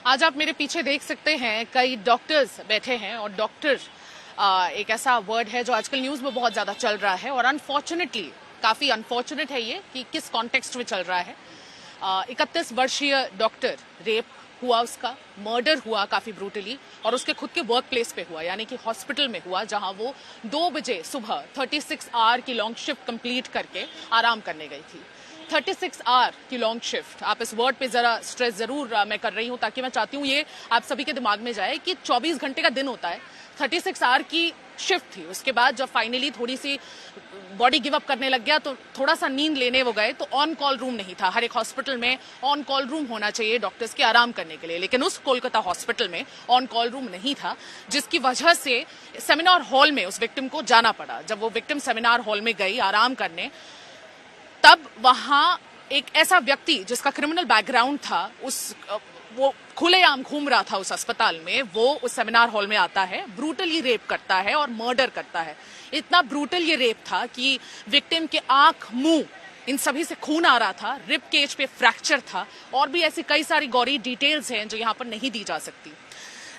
आज आप मेरे पीछे देख सकते हैं कई डॉक्टर्स बैठे हैं और डॉक्टर एक ऐसा वर्ड है जो आजकल न्यूज में बहुत ज्यादा चल रहा है और अनफॉर्चुनेटली काफी अनफॉर्चुनेट है ये कि किस कॉन्टेक्स्ट में चल रहा है। 31 वर्षीय डॉक्टर रेप हुआ, उसका मर्डर हुआ काफी ब्रूटली और उसके खुद के वर्क प्लेस पे हुआ, यानी कि हॉस्पिटल में हुआ, जहां वो 2 बजे सुबह 36 आवर की लॉन्ग शिफ्ट कंप्लीट करके आराम करने गई थी। 36 आवर की लॉन्ग शिफ्ट, आप इस वर्ड पे जरा स्ट्रेस जरूर मैं कर रही हूं ताकि मैं चाहती हूं ये आप सभी के दिमाग में जाए कि 24 घंटे का दिन होता है, 36 आवर की शिफ्ट थी। उसके बाद जब फाइनली थोड़ी सी बॉडी गिव अप करने लग गया तो थोड़ा सा नींद लेने वो गए तो ऑन कॉल रूम नहीं था। हर एक हॉस्पिटल में ऑन कॉल रूम होना चाहिए डॉक्टर्स के आराम करने के लिए, लेकिन उस कोलकाता हॉस्पिटल में ऑन कॉल रूम नहीं था, जिसकी वजह से सेमिनार हॉल में उस विक्टिम को जाना पड़ा। जब वो विक्टिम सेमिनार हॉल में गई आराम करने, तब वहां एक ऐसा व्यक्ति जिसका क्रिमिनल बैकग्राउंड था, वो खुलेआम घूम रहा था उस अस्पताल में, वो उस सेमिनार हॉल में आता है, ब्रूटली रेप करता है और मर्डर करता है। इतना ब्रूटल ये रेप था कि विक्टिम के आंख, मुंह, इन सभी से खून आ रहा था, रिब केज पे फ्रैक्चर था और भी ऐसी कई सारी गौरी डिटेल्स हैं जो यहाँ पर नहीं दी जा सकती।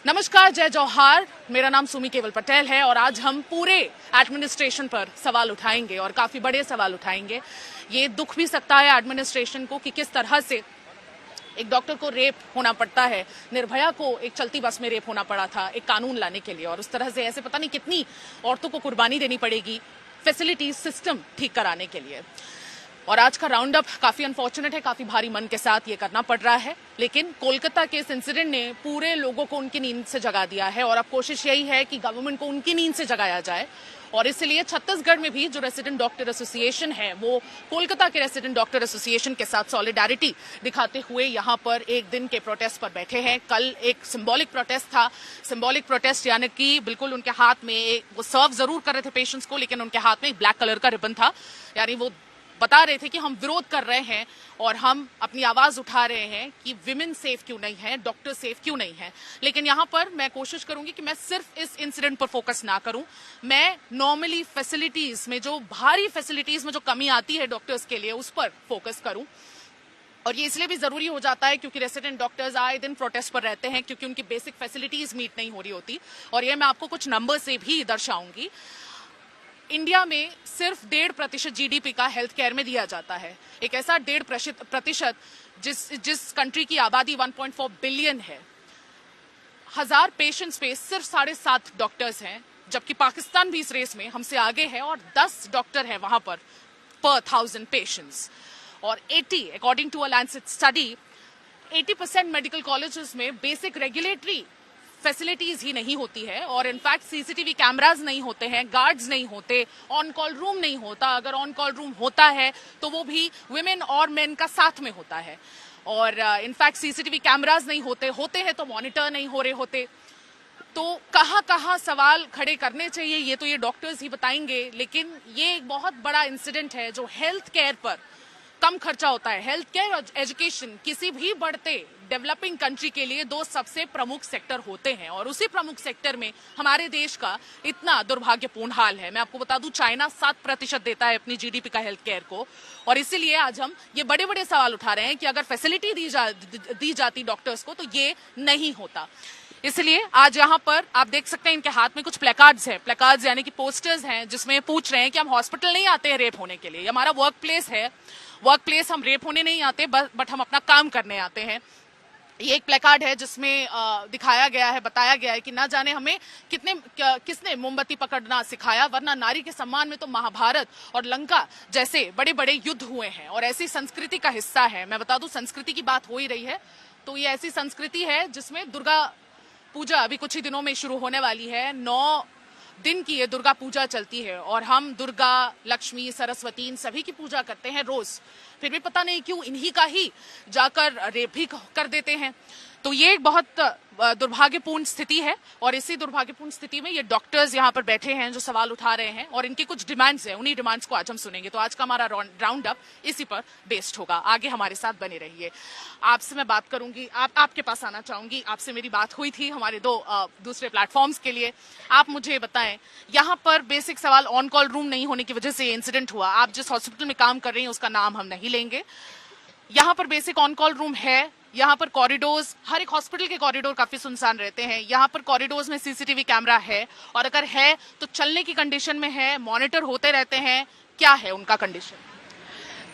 नमस्कार, जय जौहार, मेरा नाम सुमी केवल पटेल है और आज हम पूरे एडमिनिस्ट्रेशन पर सवाल उठाएंगे और काफी बड़े सवाल उठाएंगे। ये दुख भी सकता है एडमिनिस्ट्रेशन को कि किस तरह से एक डॉक्टर को रेप होना पड़ता है। निर्भया को एक चलती बस में रेप होना पड़ा था एक कानून लाने के लिए, और उस तरह से ऐसे पता नहीं कितनी औरतों को कुर्बानी देनी पड़ेगी फैसिलिटी सिस्टम ठीक कराने के लिए। और आज का राउंड अप काफी अनफॉर्चुनेट है, काफी भारी मन के साथ ये करना पड़ रहा है, लेकिन कोलकाता के इस इंसिडेंट ने पूरे लोगों को उनकी नींद से जगा दिया है और अब कोशिश यही है कि गवर्नमेंट को उनकी नींद से जगाया जाए। और इसलिए छत्तीसगढ़ में भी जो रेसिडेंट डॉक्टर एसोसिएशन है वो कोलकाता के रेसिडेंट डॉक्टर एसोसिएशन के साथ सॉलिडारिटी दिखाते हुए यहाँ पर एक दिन के प्रोटेस्ट पर बैठे हैं। कल एक सिंबॉलिक प्रोटेस्ट था, सिंबॉलिक प्रोटेस्ट यानी कि बिल्कुल उनके हाथ में, वो सर्व जरूर कर रहे थे पेशेंट्स को, लेकिन उनके हाथ में एक ब्लैक कलर का रिबन था, यानी वो बता रहे थे कि हम विरोध कर रहे हैं और हम अपनी आवाज उठा रहे हैं कि विमेन सेफ क्यों नहीं है, डॉक्टर सेफ क्यों नहीं है। लेकिन यहाँ पर मैं कोशिश करूंगी कि मैं सिर्फ इस इंसिडेंट पर फोकस ना करूं, मैं नॉर्मली फैसिलिटीज में, जो भारी फैसिलिटीज में जो कमी आती है डॉक्टर्स के लिए, उस पर फोकस करूं। और ये इसलिए भी जरूरी हो जाता है क्योंकि रेसिडेंट डॉक्टर्स आए दिन प्रोटेस्ट पर रहते हैं क्योंकि उनकी बेसिक फैसिलिटीज मीट नहीं हो रही होती। और ये मैं आपको कुछ नंबर से भी दर्शाऊंगी। इंडिया में सिर्फ 1.5% जीडीपी का हेल्थ केयर में दिया जाता है। एक ऐसा 1.5% जिस कंट्री की आबादी 1.4 बिलियन है, 1000 पेशेंट्स पे सिर्फ 7.5 डॉक्टर्स हैं, जबकि पाकिस्तान भी इस रेस में हमसे आगे है और 10 डॉक्टर है वहां पर 1000 पेशेंट्स। और 80 according to a Lancet study, 80% medical colleges में बेसिक रेगुलेटरी फैसिलिटीज ही नहीं होती है और इनफैक्ट सीसीटीवी कैमराज नहीं होते हैं, गार्ड्स नहीं होते, ऑन कॉल रूम नहीं होता। अगर ऑन कॉल रूम होता है तो वो भी वुमेन और मेन का साथ में होता है। और इनफैक्ट सीसीटीवी कैमराज नहीं होते हैं तो मॉनिटर नहीं हो रहे होते। तो कहाँ सवाल खड़े करने चाहिए ये तो ये डॉक्टर्स ही बताएंगे, लेकिन ये एक बहुत बड़ा इंसिडेंट है जो हेल्थ केयर पर कम खर्चा होता है। हेल्थ केयर और एजुकेशन किसी भी बढ़ते डेवलपिंग कंट्री के लिए 2 सबसे प्रमुख सेक्टर होते हैं और उसी प्रमुख सेक्टर में हमारे देश का इतना दुर्भाग्यपूर्ण हाल है। मैं आपको बता दूं, चाइना 7% देता है अपनी जीडीपी का हेल्थ केयर को। और इसीलिए आज हम ये बड़े बड़े सवाल उठा रहे हैं कि अगर फैसिलिटी दी जाती डॉक्टर्स को तो ये नहीं होता। इसलिए आज यहाँ पर आप देख सकते हैं इनके हाथ में कुछ प्लेकार्ड्स हैं, प्लेकार्ड्स यानी कि पोस्टर्स हैं जिसमें पूछ रहे हैं कि हम हॉस्पिटल नहीं आते हैं रेप होने के लिए, हमारा वर्क प्लेस है, वर्क प्लेस हम रेप होने नहीं आते बट हम अपना काम करने आते हैं। ये एक प्लेकार्ड है जिसमें दिखाया गया है, बताया गया है कि ना जाने हमें किसने मोमबत्ती पकड़ना सिखाया, वरना नारी के सम्मान में तो महाभारत और लंका जैसे बड़े बड़े युद्ध हुए हैं और ऐसी संस्कृति का हिस्सा है। मैं बता दूं, संस्कृति की बात हो ही रही है तो ये ऐसी संस्कृति है जिसमें दुर्गा पूजा अभी कुछ ही दिनों में शुरू होने वाली है। 9 दिन की ये दुर्गा पूजा चलती है और हम दुर्गा, लक्ष्मी, सरस्वती इन सभी की पूजा करते हैं रोज, फिर भी पता नहीं क्यों इन्हीं का ही जाकर रेप भी कर देते हैं। तो ये एक बहुत दुर्भाग्यपूर्ण स्थिति है और इसी दुर्भाग्यपूर्ण स्थिति में ये डॉक्टर्स यहाँ पर बैठे हैं जो सवाल उठा रहे हैं और इनकी कुछ डिमांड्स हैं, उन्हीं डिमांड्स को आज हम सुनेंगे। तो आज का हमारा राउंड अप इसी पर बेस्ड होगा, आगे हमारे साथ बने रहिए। आपसे मैं बात करूंगी, आपके पास आना चाहूंगी, आपसे मेरी बात हुई थी हमारे 2 दूसरे प्लेटफॉर्म्स के लिए। आप मुझे बताएं, यहाँ पर बेसिक सवाल ऑन कॉल रूम नहीं होने की वजह से इंसिडेंट हुआ। आप जिस हॉस्पिटल में काम कर रही हैं उसका नाम हम नहीं लेंगे, यहाँ पर बेसिक ऑन कॉल रूम है, यहाँ पर कॉरिडोर्स, हर एक हॉस्पिटल के कॉरिडोर काफी सुनसान रहते हैं, यहाँ पर कॉरिडोर्स में सीसीटीवी कैमरा है, और अगर है तो चलने की कंडीशन में है, मॉनिटर होते रहते हैं, क्या है उनका कंडीशन?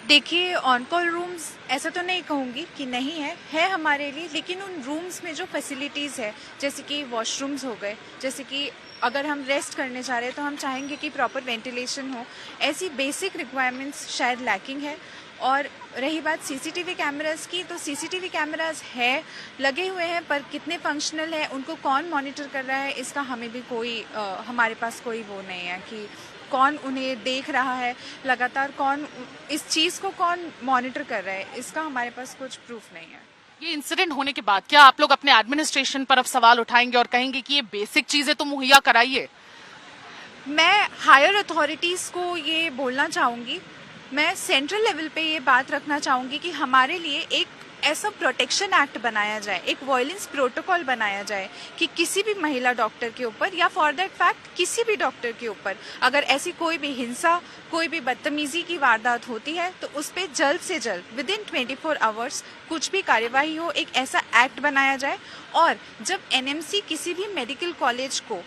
देखिए, ऑन कॉल रूम्स ऐसा तो नहीं कहूँगी कि नहीं है हमारे लिए, लेकिन उन रूम्स में जो फैसिलिटीज़ है, जैसे कि वॉशरूम्स हो गए, जैसे कि अगर हम रेस्ट करने जा रहे हैं तो हम चाहेंगे कि प्रॉपर वेंटिलेशन हो, ऐसी बेसिक रिक्वायरमेंट्स शायद लैकिंग है। और रही बात सीसीटीवी कैमरास की, तो सीसीटीवी कैमरास है लगे हुए हैं, पर कितने फंक्शनल है, उनको कौन मॉनिटर कर रहा है, इसका हमें भी कोई हमारे पास कोई वो नहीं है कि कौन उन्हें देख रहा है लगातार, कौन इस चीज़ को कौन मॉनिटर कर रहा है, इसका हमारे पास कुछ प्रूफ नहीं है। ये इंसिडेंट होने के बाद क्या आप लोग अपने एडमिनिस्ट्रेशन पर अब सवाल उठाएंगे और कहेंगे कि ये बेसिक चीजें तो मुहैया कराइए? मैं हायर अथॉरिटीज़ को ये बोलना चाहूँगी, मैं सेंट्रल लेवल पे ये बात रखना चाहूँगी कि हमारे लिए एक ऐसा प्रोटेक्शन एक्ट बनाया जाए, एक वायलेंस प्रोटोकॉल बनाया जाए कि किसी भी महिला डॉक्टर के ऊपर या फॉर दैट फैक्ट किसी भी डॉक्टर के ऊपर अगर ऐसी कोई भी हिंसा, कोई भी बदतमीजी की वारदात होती है तो उस पर जल्द से जल्द विद इन 24 आवर्स कुछ भी कार्यवाही हो, एक ऐसा एक्ट बनाया जाए। और जब एनएमसी किसी भी मेडिकल कॉलेज को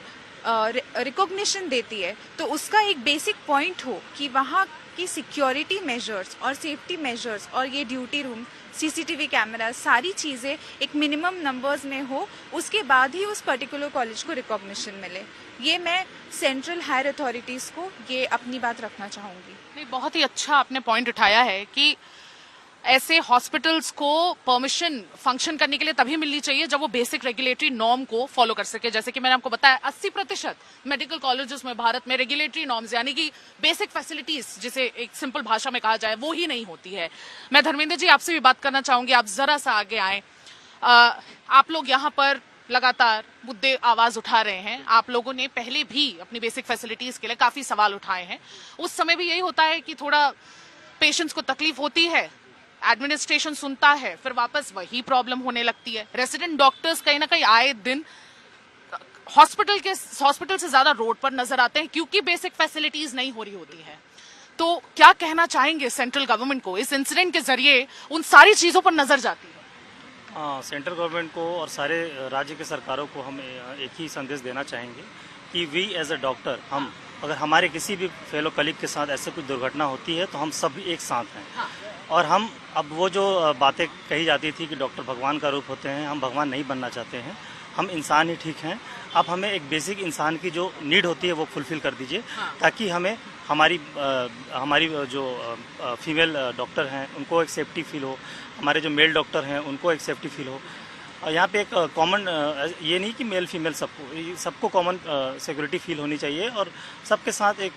रिकॉग्निशन देती है तो उसका एक बेसिक पॉइंट हो कि वहाँ की सिक्योरिटी मेजर्स और सेफ्टी मेजर्स और ये ड्यूटी रूम, सीसीटीवी कैमरा, सारी चीज़ें एक मिनिमम नंबर्स में हो, उसके बाद ही उस पर्टिकुलर कॉलेज को रिकॉग्निशन मिले। ये मैं सेंट्रल हायर अथॉरिटीज़ को ये अपनी बात रखना चाहूँगी। नहीं, बहुत ही अच्छा आपने पॉइंट उठाया है कि ऐसे हॉस्पिटल्स को परमिशन फंक्शन करने के लिए तभी मिलनी चाहिए जब वो बेसिक रेगुलेटरी नॉर्म को फॉलो कर सके। जैसे कि मैंने आपको बताया 80% मेडिकल कॉलेजेस में भारत में रेगुलेटरी नॉर्म्स यानी कि बेसिक फैसिलिटीज, जिसे एक सिंपल भाषा में कहा जाए, वो ही नहीं होती है। मैं धर्मेंद्र जी आपसे भी बात करना चाहूंगी, आप जरा सा आगे आए। आप लोग यहाँ पर लगातार मुद्दे आवाज उठा रहे हैं, आप लोगों ने पहले भी अपनी बेसिक फैसिलिटीज के लिए काफी सवाल उठाए हैं। उस समय भी यही होता है कि थोड़ा पेशेंट्स को तकलीफ होती है, एडमिनिस्ट्रेशन सुनता है, फिर वापस वही प्रॉब्लम होने लगती है। रेसिडेंट डॉक्टर्स कहीं ना कहीं आए दिन हॉस्पिटल से ज्यादा रोड पर नजर आते हैं क्योंकि बेसिक फैसिलिटीज नहीं हो रही होती है। तो क्या कहना चाहेंगे सेंट्रल गवर्नमेंट को? इस इंसिडेंट के जरिए उन सारी चीजों पर नजर जाती है। सेंट्रल गवर्नमेंट को और सारे राज्य के सरकारों को हम एक ही संदेश देना चाहेंगे कि वी एज अ डॉक्टर, हम अगर हमारे किसी भी फेलो कलीग के साथ ऐसे कुछ दुर्घटना होती है तो हम सब एक साथ हैं। हाँ। और हम अब वो जो बातें कही जाती थी कि डॉक्टर भगवान का रूप होते हैं, हम भगवान नहीं बनना चाहते हैं, हम इंसान ही ठीक हैं। आप हमें एक बेसिक इंसान की जो नीड होती है वो फुलफिल कर दीजिए। हाँ। ताकि हमें हमारी जो फीमेल डॉक्टर हैं उनको एक सेफ्टी फील हो, हमारे जो मेल डॉक्टर हैं उनको एक सेफ्टी फील हो। यहाँ पे एक कॉमन, ये नहीं कि मेल फीमेल सबको कॉमन सिक्योरिटी फील होनी चाहिए और सबके साथ एक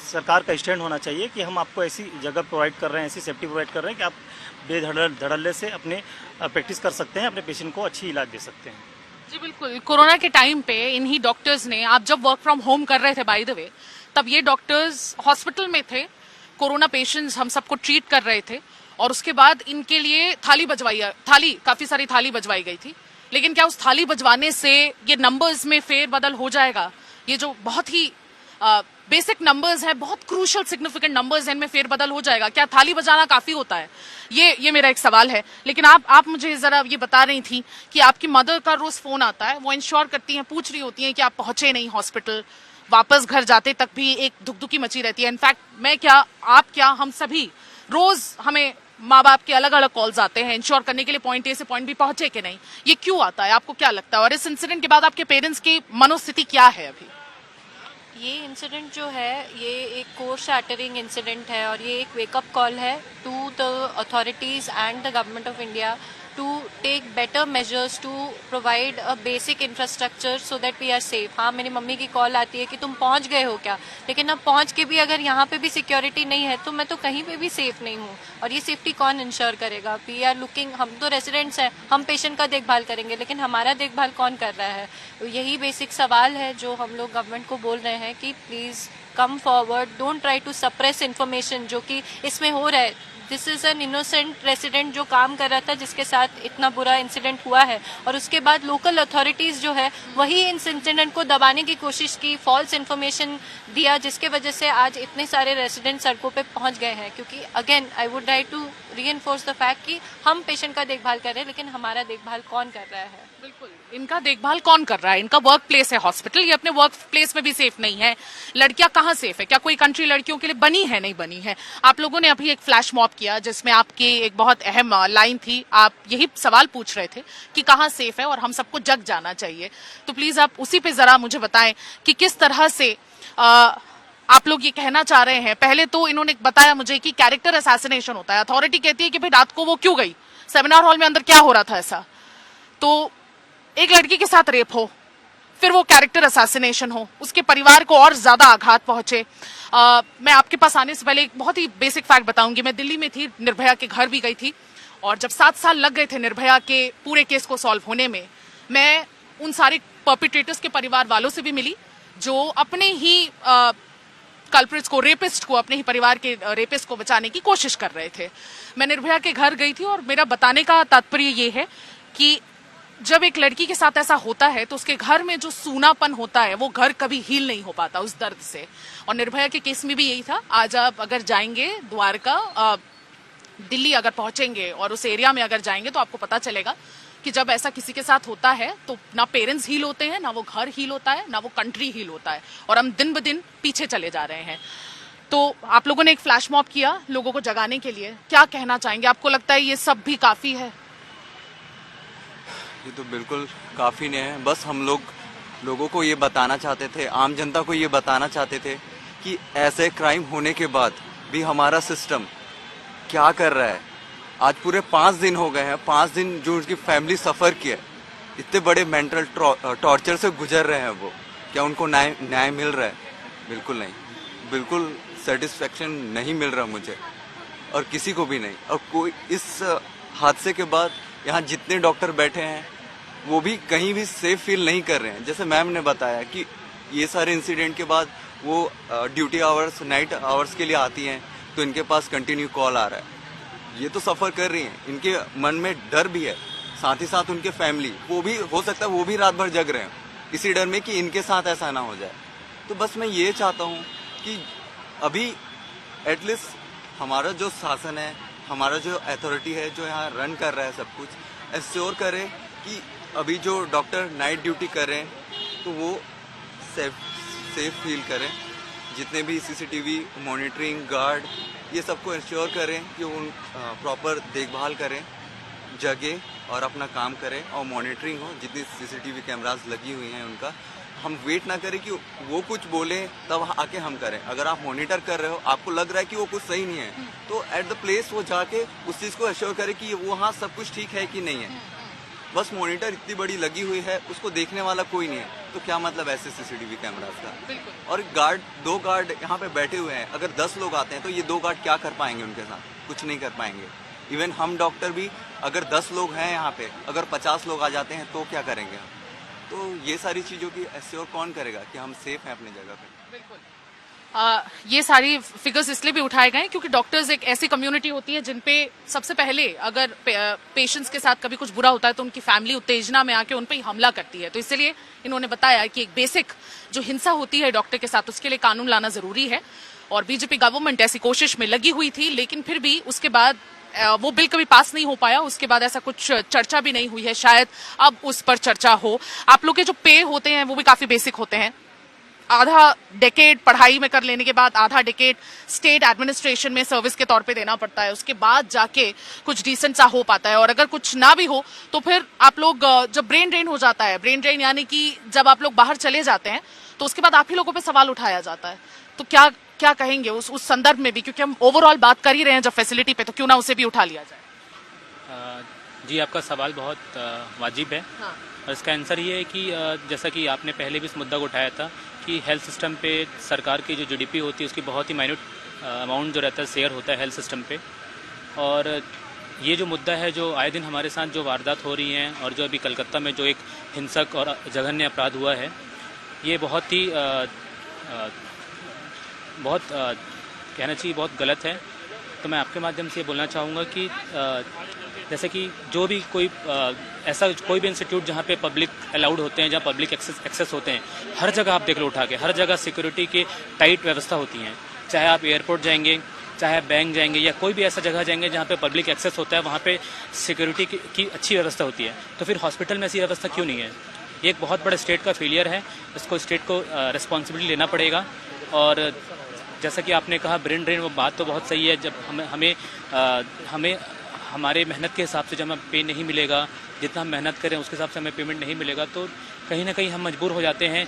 सरकार का स्टैंड होना चाहिए कि हम आपको ऐसी जगह प्रोवाइड कर रहे हैं, ऐसी सेफ्टी प्रोवाइड कर रहे हैं कि आप बेधड़ल्ले से अपने प्रैक्टिस कर सकते हैं, अपने पेशेंट को अच्छी इलाज दे सकते हैं। जी बिल्कुल, कोरोना के टाइम पे इन्हीं डॉक्टर्स ने, आप जब वर्क फ्रॉम होम कर रहे थे बाय द वे, तब ये डॉक्टर्स हॉस्पिटल में थे, कोरोना पेशेंट्स हम सबको ट्रीट कर रहे थे और उसके बाद इनके लिए काफी सारी थाली बजवाई गई थी। लेकिन क्या उस थाली बजवाने से ये नंबर्स में फेरबदल हो जाएगा? ये जो बहुत ही बेसिक नंबर्स है, बहुत क्रूशियल सिग्निफिकेंट नंबर्स हैं, इनमें फेरबदल हो जाएगा? क्या थाली बजाना काफी होता है? ये मेरा एक सवाल है। लेकिन आप मुझे जरा ये बता रही थी कि आपकी मदर का रोज फोन आता है, वो इंश्योर करती हैं, पूछ रही होती हैं कि आप पहुंचे नहीं हॉस्पिटल, वापस घर जाते तक भी एक धुकधुकी मची रहती है। इनफैक्ट मैं क्या, आप क्या, हम सभी रोज हमें माँ बाप के अलग अलग कॉल्स आते हैं इंश्योर करने के लिए पॉइंट ए से पॉइंट बी पहुंचे कि नहीं। ये क्यों आता है, आपको क्या लगता है? और इस इंसिडेंट के बाद आपके पेरेंट्स की मनोस्थिति क्या है अभी? ये इंसिडेंट जो है ये एक कोर शैटरिंग इंसिडेंट है और ये एक वेकअप कॉल है to the authorities and the government of India to take better measures to provide a basic infrastructure so that we are safe। हाँ, मेरी मम्मी की कॉल आती है कि तुम पहुंच गए हो क्या, लेकिन अब पहुंच के भी अगर यहाँ पे भी सिक्योरिटी नहीं है तो मैं तो कहीं पे भी सेफ नहीं हूँ। और ये सेफ्टी कौन इंश्योर करेगा? वी आर लुकिंग, हम तो रेजिडेंट्स हैं, हम पेशेंट का देखभाल करेंगे, लेकिन हमारा देखभाल कौन कर रहा है? तो यही बेसिक सवाल है जो हम लोग गवर्नमेंट को बोल रहे हैं कि please come forward, don't try to suppress information जो कि इसमें हो रहा है। This is an innocent resident जो काम कर रहा था, जिसके साथ इतना बुरा इंसिडेंट हुआ है, और उसके बाद लोकल अथॉरिटीज जो है वही इस इंसिडेंट को दबाने की कोशिश की, फॉल्स इन्फॉर्मेशन दिया, जिसके वजह से आज इतने सारे रेसिडेंट सड़कों पे पहुंच गए हैं। क्योंकि again I would like to reinforce the fact कि हम पेशेंट का देखभाल कर रहे हैं, लेकिन हमारा देखभाल कौन कर रहा है? बिल्कुल, इनका देखभाल कौन कर रहा है? इनका वर्क प्लेस है हॉस्पिटल, ये अपने वर्क प्लेस में भी सेफ नहीं है। लड़कियां कहाँ सेफ है? क्या कोई कंट्री लड़कियों के लिए बनी है? नहीं बनी है। आप लोगों ने अभी एक फ्लैश मॉब किया जिसमें आपकी एक बहुत अहम लाइन थी, आप यही सवाल पूछ रहे थे कि कहाँ सेफ है और हम सबको जग जाना चाहिए। तो प्लीज आप उसी पे जरा मुझे बताएं कि किस तरह से आप लोग ये कहना चाह रहे हैं। पहले तो इन्होंने बताया मुझे कि कैरेक्टर असैसिनेशन होता है। अथॉरिटी कहती है कि भाई रात को वो क्यों गई, सेमिनार हॉल में अंदर क्या हो रहा था ऐसा? तो एक लड़की के साथ रेप हो, फिर वो कैरेक्टर असैसिनेशन हो, उसके परिवार को और ज्यादा आघात पहुंचे। मैं आपके पास आने से पहले एक बहुत ही बेसिक फैक्ट बताऊंगी। मैं दिल्ली में थी, निर्भया के घर भी गई थी, और जब 7 साल लग गए थे निर्भया के पूरे केस को सॉल्व होने में, मैं उन सारे परपिट्रेटर्स के परिवार वालों से भी मिली जो अपने ही कल्प्रिट्स को, रेपिस्ट को, अपने ही परिवार के रेपिस्ट को बचाने की कोशिश कर रहे थे। मैं निर्भया के घर गई थी और मेरा बताने का तात्पर्य ये है कि जब एक लड़की के साथ ऐसा होता है तो उसके घर में जो सूनापन होता है वो घर कभी हील नहीं हो पाता उस दर्द से। और निर्भया के केस में भी यही था। आज आप अगर जाएंगे द्वारका, दिल्ली अगर पहुंचेंगे और उस एरिया में अगर जाएंगे तो आपको पता चलेगा कि जब ऐसा किसी के साथ होता है तो ना पेरेंट्स हील होते हैं, ना वो घर हील होता है, ना वो कंट्री हील होता है, और हम दिन ब दिन पीछे चले जा रहे हैं। तो आप लोगों ने एक फ्लैश मॉब किया लोगों को जगाने के लिए, क्या कहना चाहेंगे? आपको लगता है ये सब भी काफी है? ये तो बिल्कुल काफ़ी नहीं है। बस हम लोगों को ये बताना चाहते थे, आम जनता को ये बताना चाहते थे कि ऐसे क्राइम होने के बाद भी हमारा सिस्टम क्या कर रहा है। आज पूरे 5 दिन हो गए हैं, 5 दिन जो उनकी फैमिली सफ़र किया, इतने बड़े मेंटल टॉर्चर से गुजर रहे हैं वो, क्या उनको न्याय मिल रहा है? बिल्कुल नहीं, बिल्कुल सेटिस्फेक्शन नहीं मिल रहा मुझे और किसी को भी नहीं। और कोई इस हादसे के बाद यहाँ जितने डॉक्टर बैठे हैं वो भी कहीं भी सेफ फील नहीं कर रहे हैं। जैसे मैम ने बताया कि ये सारे इंसिडेंट के बाद वो ड्यूटी आवर्स, नाइट आवर्स के लिए आती हैं तो इनके पास कंटिन्यू कॉल आ रहा है। ये तो सफ़र कर रही हैं, इनके मन में डर भी है, साथ ही साथ उनके फैमिली, वो भी हो सकता है वो भी रात भर जग रहे हैं इसी डर में कि इनके साथ ऐसा ना हो जाए। तो बस मैं ये चाहता हूँ कि अभी एटलीस्ट हमारा जो शासन है, हमारा जो अथॉरिटी है जो यहाँ रन कर रहा है सब कुछ, एश्योर करे कि अभी जो डॉक्टर नाइट ड्यूटी कर रहे हैं तो वो सेफ फील करें। जितने भी सीसीटीवी, मॉनिटरिंग, गार्ड, ये सबको इंश्योर करें कि उन प्रॉपर देखभाल करें, जगें और अपना काम करें और मॉनिटरिंग हो। जितनी सीसीटीवी कैमरास लगी हुई हैं उनका, हम वेट ना करें कि वो कुछ बोले तब आके हम करें। अगर आप मॉनिटर कर रहे हो, आपको लग रहा है कि वो कुछ सही नहीं है, तो एट द प्लेस वो जाके उस चीज़ को एश्योर करें कि वहाँ सब कुछ ठीक है कि नहीं है। बस मॉनिटर इतनी बड़ी लगी हुई है, उसको देखने वाला कोई नहीं है, तो क्या मतलब ऐसे सीसीटीवी कैमरास का? और गार्ड, 2 गार्ड यहाँ पे बैठे हुए हैं, अगर 10 लोग आते हैं तो ये 2 गार्ड क्या कर पाएंगे उनके साथ? कुछ नहीं कर पाएंगे। इवन हम डॉक्टर भी, अगर 10 लोग हैं यहाँ पे, अगर 50 लोग आ जाते हैं तो क्या करेंगे हम? तो ये सारी चीज़ों की एश्योर कौन करेगा कि हम सेफ हैं अपनी जगह पे? बिल्कुल। ये सारी फिगर्स इसलिए भी उठाए गए क्योंकि डॉक्टर्स एक ऐसी कम्युनिटी होती है जिन पे सबसे पहले अगर पेशेंट्स के साथ कभी कुछ बुरा होता है तो उनकी फैमिली उत्तेजना में आके उन पे ही हमला करती है। तो इसलिए इन्होंने बताया कि एक बेसिक जो हिंसा होती है डॉक्टर के साथ, उसके लिए कानून लाना जरूरी है। और बीजेपी गवर्नमेंट ऐसी कोशिश में लगी हुई थी, लेकिन फिर भी उसके बाद वो बिल कभी पास नहीं हो पाया। उसके बाद ऐसा कुछ चर्चा भी नहीं हुई है, शायद अब उस पर चर्चा हो। आप लोग के जो पे होते हैं वो भी काफी बेसिक होते हैं। आधा डेकेड पढ़ाई में कर लेने के बाद आधा डेकेड स्टेट एडमिनिस्ट्रेशन में सर्विस के तौर पे देना पड़ता है, उसके बाद जाके कुछ डिसेंट सा हो पाता है। और अगर कुछ ना भी हो तो फिर आप लोग, जब ब्रेन ड्रेन हो जाता है, ब्रेन ड्रेन यानी कि जब आप लोग बाहर चले जाते हैं तो उसके बाद आप ही लोगों पे सवाल उठाया जाता है। तो क्या कहेंगे उस संदर्भ में भी, क्योंकि हम ओवरऑल बात कर ही रहे हैं जब फैसिलिटी पे, तो क्यों ना उसे भी उठा लिया जाए? जी, आपका सवाल बहुत वाजिब है। हाँ। और इसका आंसर ये है कि जैसा कि आपने पहले भी इस मुद्दा को उठाया था कि हेल्थ सिस्टम पे सरकार की जो जीडीपी होती है उसकी बहुत ही माइन्यूट अमाउंट जो रहता है शेयर होता है हेल्थ सिस्टम पे। और ये जो मुद्दा है, जो आए दिन हमारे साथ जो वारदात हो रही हैं और जो अभी कलकत्ता में जो एक हिंसक और जघन्य अपराध हुआ है, ये बहुत ही कहना चाहिए बहुत गलत है। तो मैं आपके माध्यम से ये बोलना चाहूँगा कि जैसे कि जो भी कोई ऐसा कोई भी इंस्टीट्यूट जहाँ पे पब्लिक अलाउड होते हैं, जहाँ पब्लिक एक्सेस होते हैं, हर जगह आप देख लो उठा के, हर जगह सिक्योरिटी की टाइट व्यवस्था होती है। चाहे आप एयरपोर्ट जाएंगे, चाहे आप बैंक जाएंगे, या कोई भी ऐसा जगह जाएंगे जहाँ पे पब्लिक एक्सेस होता है, वहाँ पे सिक्योरिटी की अच्छी व्यवस्था होती है। तो फिर हॉस्पिटल में ऐसी व्यवस्था क्यों नहीं है? ये एक बहुत बड़ा स्टेट का फेलियर है, इसको स्टेट को रिस्पॉन्सिबिलिटी लेना पड़ेगा। और जैसा कि आपने कहा ब्रेन ड्रेन, वो बात तो बहुत सही है। जब हमें हमारे मेहनत के हिसाब से जब हमें पे नहीं मिलेगा, जितना हम मेहनत करें उसके हिसाब से हमें पेमेंट नहीं मिलेगा, तो कहीं ना कहीं हम मजबूर हो जाते हैं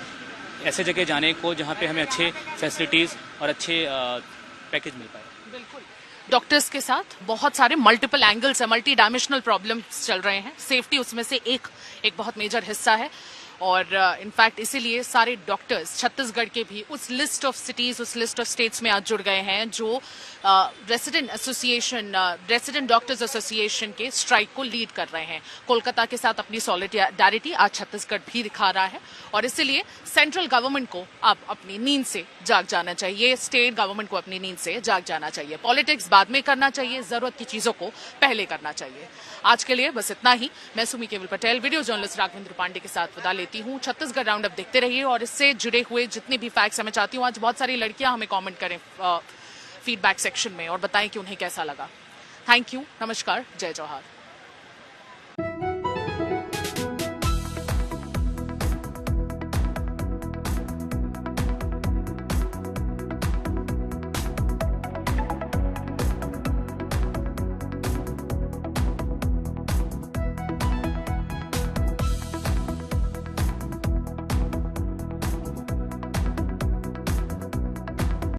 ऐसे जगह जाने को जहाँ पे हमें अच्छे फैसिलिटीज़ और अच्छे पैकेज मिल पाए। बिल्कुल, डॉक्टर्स के साथ बहुत सारे मल्टीपल एंगल्स है, मल्टी डायमेंशनल प्रॉब्लम्स चल रहे हैं। सेफ्टी उसमें से एक बहुत मेजर हिस्सा है। और इनफैक्ट इसीलिए सारे डॉक्टर्स छत्तीसगढ़ के भी उस लिस्ट ऑफ सिटीज, उस लिस्ट ऑफ स्टेट्स में आज जुड़ गए हैं जो रेसिडेंट डॉक्टर्स एसोसिएशन के स्ट्राइक को लीड कर रहे हैं। कोलकाता के साथ अपनी सॉलिडारिटी आज छत्तीसगढ़ भी दिखा रहा है और इसीलिए सेंट्रल गवर्नमेंट को अब अपनी नींद से जाग जाना चाहिए, स्टेट गवर्नमेंट को अपनी नींद से जाग जाना चाहिए। पॉलिटिक्स बाद में करना चाहिए, जरूरत की चीजों को पहले करना चाहिए। आज के लिए बस इतना ही। मैं सुमी केवल पटेल, वीडियो जर्नलिस्ट राघवेंद्र पांडे के साथ विदा लेती हूँ। छत्तीसगढ़ राउंड अप देखते रहिए और इससे जुड़े हुए जितने भी फैक्ट्स मैं चाहती हूँ आज बहुत सारी लड़कियां हमें कमेंट करें फीडबैक सेक्शन में और बताएं कि उन्हें कैसा लगा। थैंक यू, नमस्कार, जय जौहर।